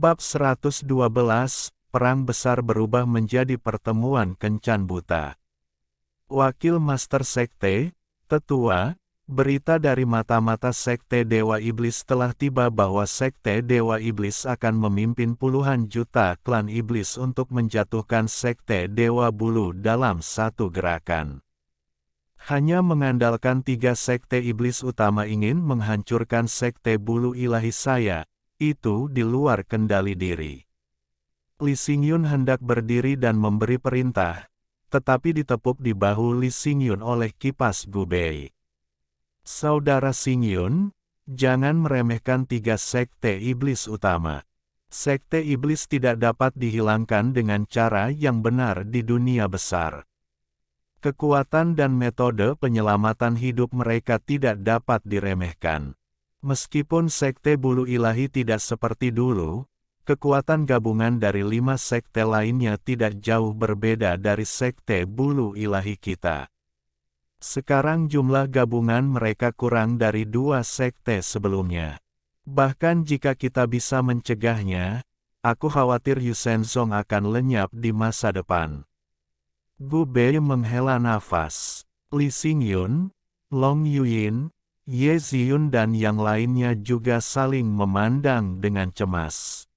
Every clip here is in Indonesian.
Bab 112, Perang Besar berubah menjadi pertemuan kencan buta. Wakil Master Sekte, Tetua, berita dari mata-mata Sekte Dewa Iblis telah tiba bahwa Sekte Dewa Iblis akan memimpin puluhan juta klan Iblis untuk menjatuhkan Sekte Dewa Bulu dalam satu gerakan. Hanya mengandalkan 3 Sekte Iblis utama ingin menghancurkan Sekte Bulu Ilahi saya, itu di luar kendali diri. Li Xingyun hendak berdiri dan memberi perintah, tetapi ditepuk di bahu Li Xingyun oleh kipas Gu Bei. Saudara Xingyun, jangan meremehkan 3 Sekte Iblis utama. Sekte Iblis tidak dapat dihilangkan dengan cara yang benar di dunia besar. Kekuatan dan metode penyelamatan hidup mereka tidak dapat diremehkan. Meskipun Sekte Bulu Ilahi tidak seperti dulu, kekuatan gabungan dari 5 sekte lainnya tidak jauh berbeda dari Sekte Bulu Ilahi kita. Sekarang jumlah gabungan mereka kurang dari 2 sekte sebelumnya. Bahkan jika kita bisa mencegahnya, aku khawatir Yu Shenzong akan lenyap di masa depan. Gu Bei menghela nafas. Li Xingyun, Long Yuyin, Ye Ziyun dan yang lainnya juga saling memandang dengan cemas.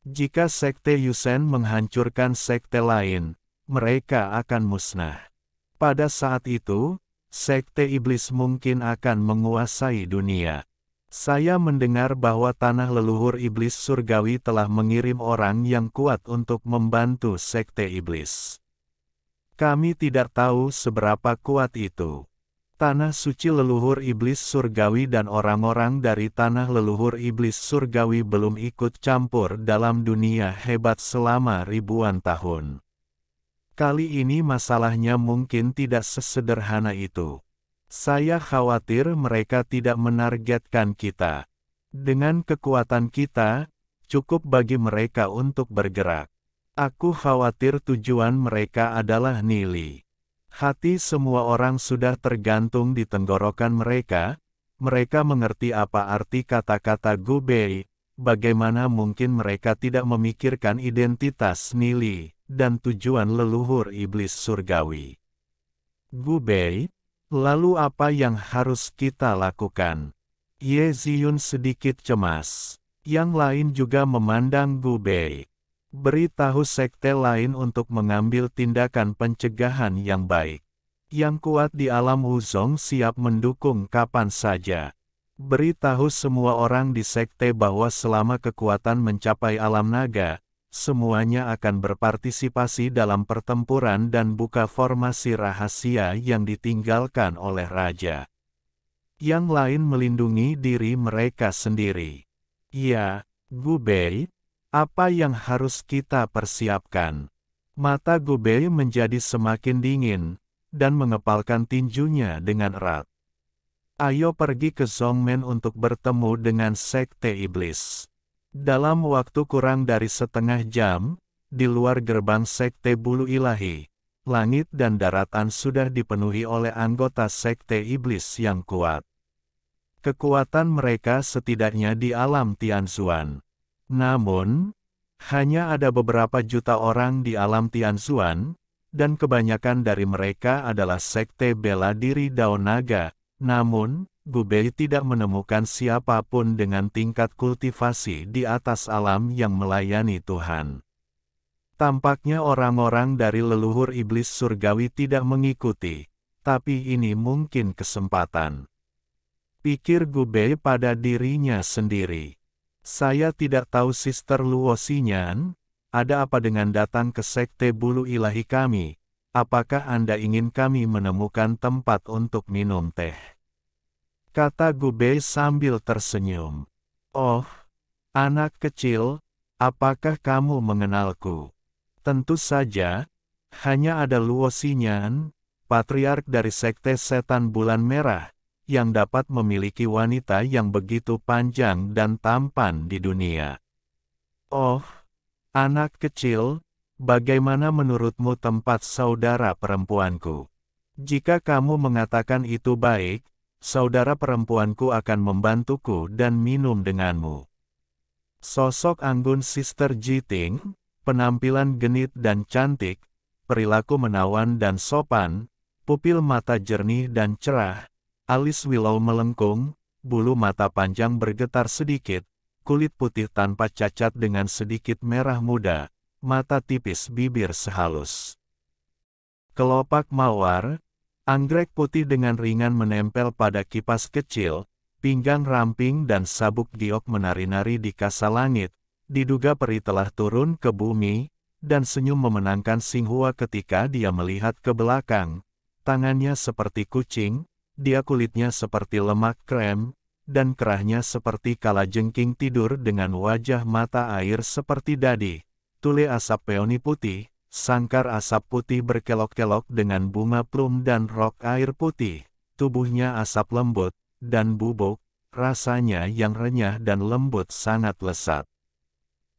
Jika Sekte Yusen menghancurkan sekte lain, mereka akan musnah. Pada saat itu, Sekte Iblis mungkin akan menguasai dunia. Saya mendengar bahwa tanah leluhur Iblis Surgawi telah mengirim orang yang kuat untuk membantu Sekte Iblis. Kami tidak tahu seberapa kuat itu. Tanah suci leluhur Iblis Surgawi dan orang-orang dari tanah leluhur Iblis Surgawi belum ikut campur dalam dunia hebat selama ribuan tahun. Kali ini masalahnya mungkin tidak sesederhana itu. Saya khawatir mereka tidak menargetkan kita. Dengan kekuatan kita, cukup bagi mereka untuk bergerak. Aku khawatir tujuan mereka adalah Nili. Hati semua orang sudah tergantung di tenggorokan mereka. Mereka mengerti apa arti kata-kata Gu Bei. Bagaimana mungkin mereka tidak memikirkan identitas Nili dan tujuan leluhur Iblis Surgawi. Gu Bei, lalu apa yang harus kita lakukan? Ye Ziyun sedikit cemas. Yang lain juga memandang Gu Bei. Beritahu sekte lain untuk mengambil tindakan pencegahan yang baik. Yang kuat di alam Wuzong siap mendukung kapan saja. Beritahu semua orang di sekte bahwa selama kekuatan mencapai alam naga, semuanya akan berpartisipasi dalam pertempuran dan buka formasi rahasia yang ditinggalkan oleh raja. Yang lain melindungi diri mereka sendiri. Ya, Gu Bei, apa yang harus kita persiapkan? Mata Gu Bei menjadi semakin dingin, dan mengepalkan tinjunya dengan erat. Ayo pergi ke Zongmen untuk bertemu dengan Sekte Iblis. Dalam waktu kurang dari setengah jam, di luar gerbang Sekte Bulu Ilahi, langit dan daratan sudah dipenuhi oleh anggota Sekte Iblis yang kuat. Kekuatan mereka setidaknya di alam Tianzuan. Namun, hanya ada beberapa juta orang di alam Tianzuan, dan kebanyakan dari mereka adalah sekte bela diri Dao Naga. Namun, Gu Bei tidak menemukan siapapun dengan tingkat kultivasi di atas alam yang melayani Tuhan. Tampaknya orang-orang dari leluhur Iblis Surgawi tidak mengikuti, tapi ini mungkin kesempatan. Pikir Gu Bei pada dirinya sendiri. Saya tidak tahu Sister Luo Xinyan, ada apa dengan datang ke Sekte Bulu Ilahi kami? Apakah Anda ingin kami menemukan tempat untuk minum teh? Kata Gu Bei sambil tersenyum. Oh, anak kecil, apakah kamu mengenalku? Tentu saja, hanya ada Luo Xinyan, patriark dari Sekte Setan Bulan Merah, yang dapat memiliki wanita yang begitu panjang dan tampan di dunia. Oh, anak kecil, bagaimana menurutmu tempat saudara perempuanku? Jika kamu mengatakan itu baik, saudara perempuanku akan membantuku dan minum denganmu. Sosok anggun Sister Jiting, penampilan genit dan cantik, perilaku menawan dan sopan, pupil mata jernih dan cerah, alis Willow melengkung, bulu mata panjang bergetar sedikit, kulit putih tanpa cacat dengan sedikit merah muda, mata tipis bibir sehalus kelopak mawar, anggrek putih dengan ringan menempel pada kipas kecil, pinggang ramping dan sabuk giok menari-nari di kasa langit, diduga peri telah turun ke bumi, dan senyum memenangkan Xinghua ketika dia melihat ke belakang. Tangannya seperti kucing, dia kulitnya seperti lemak krem, dan kerahnya seperti kalajengking tidur dengan wajah mata air seperti dadi. Tule asap peoni putih, sangkar asap putih berkelok-kelok dengan bunga plum dan rok air putih. Tubuhnya asap lembut, dan bubuk, rasanya yang renyah dan lembut sangat lesat.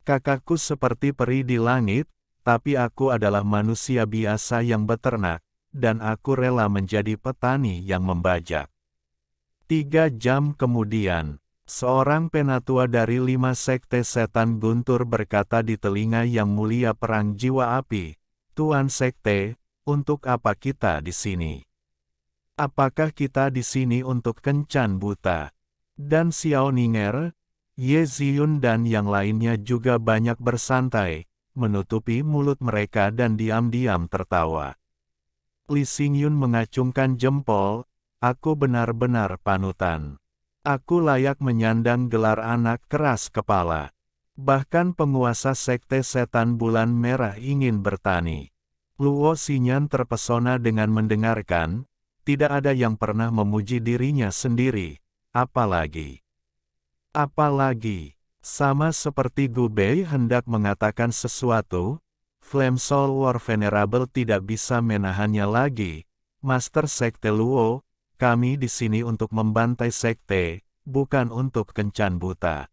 Kakakku seperti peri di langit, tapi aku adalah manusia biasa yang beternak, dan aku rela menjadi petani yang membajak. 3 jam kemudian, seorang penatua dari 5 sekte setan guntur berkata di telinga yang mulia perang jiwa api, "Tuan sekte, untuk apa kita di sini? Apakah kita di sini untuk kencan buta?" Dan Xiao Ninger, Ye Ziyun dan yang lainnya juga banyak bersantai, menutupi mulut mereka dan diam-diam tertawa. Li Xingyun mengacungkan jempol, "Aku benar-benar panutan. Aku layak menyandang gelar anak keras kepala. Bahkan penguasa sekte setan bulan merah ingin bertani." Luo Xinyan terpesona dengan mendengarkan, tidak ada yang pernah memuji dirinya sendiri, apalagi. Sama seperti Gu Bei hendak mengatakan sesuatu, Flame Soul War Venerable tidak bisa menahannya lagi. "Master Sekte Luo, kami di sini untuk membantai sekte, bukan untuk kencan buta.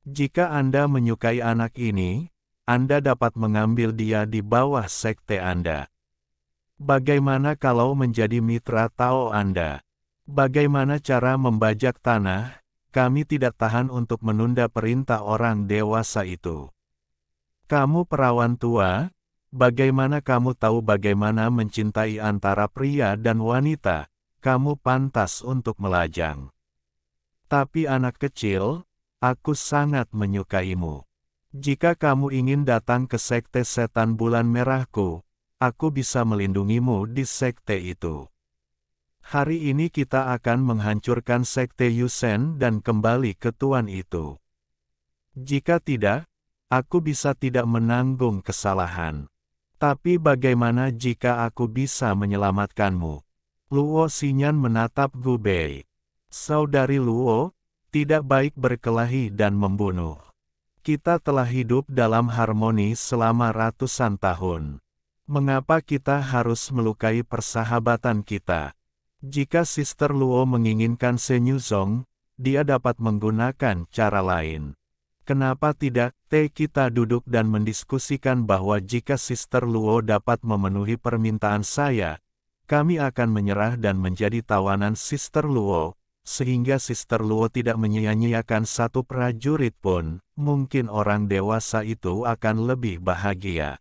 Jika Anda menyukai anak ini, Anda dapat mengambil dia di bawah sekte Anda. Bagaimana kalau menjadi mitra Tao Anda? Bagaimana cara membajak tanah? Kami tidak tahan untuk menunda perintah orang dewasa itu. Kamu perawan tua, bagaimana kamu tahu bagaimana mencintai antara pria dan wanita? Kamu pantas untuk melajang. Tapi anak kecil, aku sangat menyukaimu. Jika kamu ingin datang ke sekte setan bulan merahku, aku bisa melindungimu di sekte itu. Hari ini kita akan menghancurkan sekte Yusen dan kembali ke tuan itu. Jika tidak, aku bisa tidak menanggung kesalahan. Tapi bagaimana jika aku bisa menyelamatkanmu?" Luo Xinyan menatap Gu Bei. "Saudari Luo, tidak baik berkelahi dan membunuh. Kita telah hidup dalam harmoni selama ratusan tahun. Mengapa kita harus melukai persahabatan kita? Jika Sister Luo menginginkan Senyuzong, dia dapat menggunakan cara lain. Kenapa tidak, kita duduk dan mendiskusikan bahwa jika Sister Luo dapat memenuhi permintaan saya, kami akan menyerah dan menjadi tawanan Sister Luo, sehingga Sister Luo tidak menyia-nyiakan satu prajurit pun, mungkin orang dewasa itu akan lebih bahagia."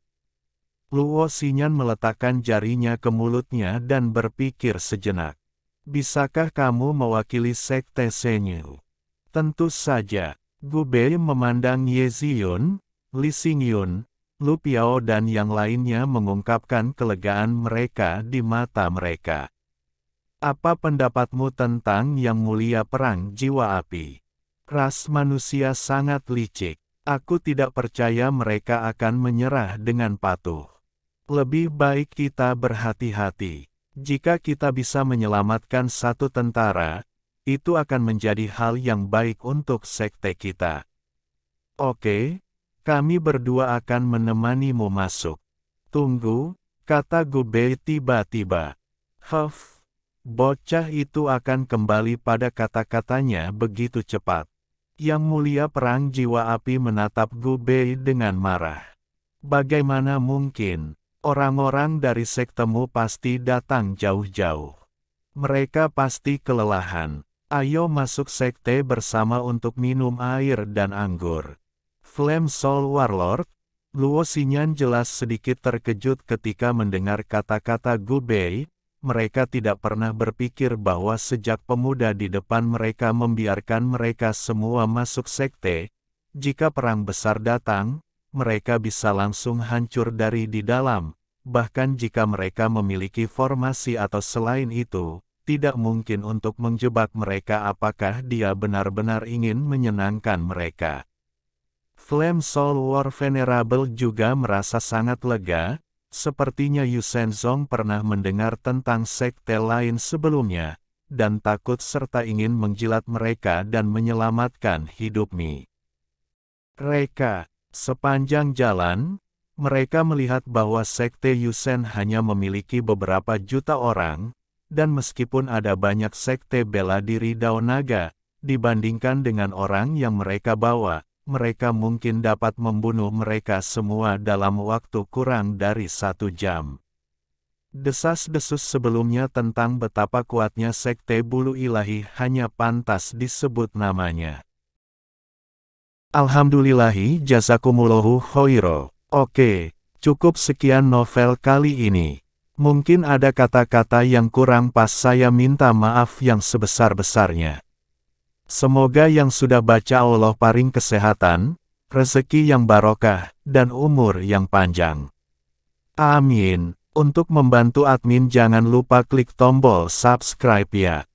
Luo Xinyan meletakkan jarinya ke mulutnya dan berpikir sejenak. "Bisakah kamu mewakili sekte Senyu?" "Tentu saja." Gu Bei memandang Ye Ziyun, Li Xingyun, Lu Piao dan yang lainnya mengungkapkan kelegaan mereka di mata mereka. "Apa pendapatmu tentang Yang Mulia Perang Jiwa Api? Ras manusia sangat licik. Aku tidak percaya mereka akan menyerah dengan patuh. Lebih baik kita berhati-hati. Jika kita bisa menyelamatkan satu tentara, itu akan menjadi hal yang baik untuk sekte kita." "Oke, kami berdua akan menemanimu masuk." "Tunggu," kata Gu Bei tiba-tiba. Bocah itu akan kembali pada kata-katanya begitu cepat." Yang Mulia Perang Jiwa Api menatap Gu Bei dengan marah. "Bagaimana mungkin? Orang-orang dari sektemu pasti datang jauh-jauh. Mereka pasti kelelahan. Ayo masuk sekte bersama untuk minum air dan anggur. Flame Soul Warlord, Luo Xinyan jelas sedikit terkejut ketika mendengar kata-kata Gu Bei. Mereka tidak pernah berpikir bahwa sejak pemuda di depan mereka membiarkan mereka semua masuk sekte, jika perang besar datang, mereka bisa langsung hancur dari di dalam. Bahkan jika mereka memiliki formasi atau selain itu, tidak mungkin untuk menjebak mereka apakah dia benar-benar ingin menyenangkan mereka. Flame Soul War Venerable juga merasa sangat lega. Sepertinya Yu Shenzong pernah mendengar tentang sekte lain sebelumnya, dan takut serta ingin menjilat mereka dan menyelamatkan hidup Mi. Reka, sepanjang jalan, mereka melihat bahwa sekte Yusen hanya memiliki beberapa juta orang, dan meskipun ada banyak sekte bela diri Dao Naga, dibandingkan dengan orang yang mereka bawa, mereka mungkin dapat membunuh mereka semua dalam waktu kurang dari 1 jam. Desas-desus sebelumnya tentang betapa kuatnya sekte bulu ilahi hanya pantas disebut namanya. Alhamdulillahi jazakumullahu khairo. Oke, cukup sekian novel kali ini. Mungkin ada kata-kata yang kurang pas, saya minta maaf yang sebesar-besarnya. Semoga yang sudah baca Allah paring kesehatan, rezeki yang barokah, dan umur yang panjang. Amin. Untuk membantu admin jangan lupa klik tombol subscribe ya.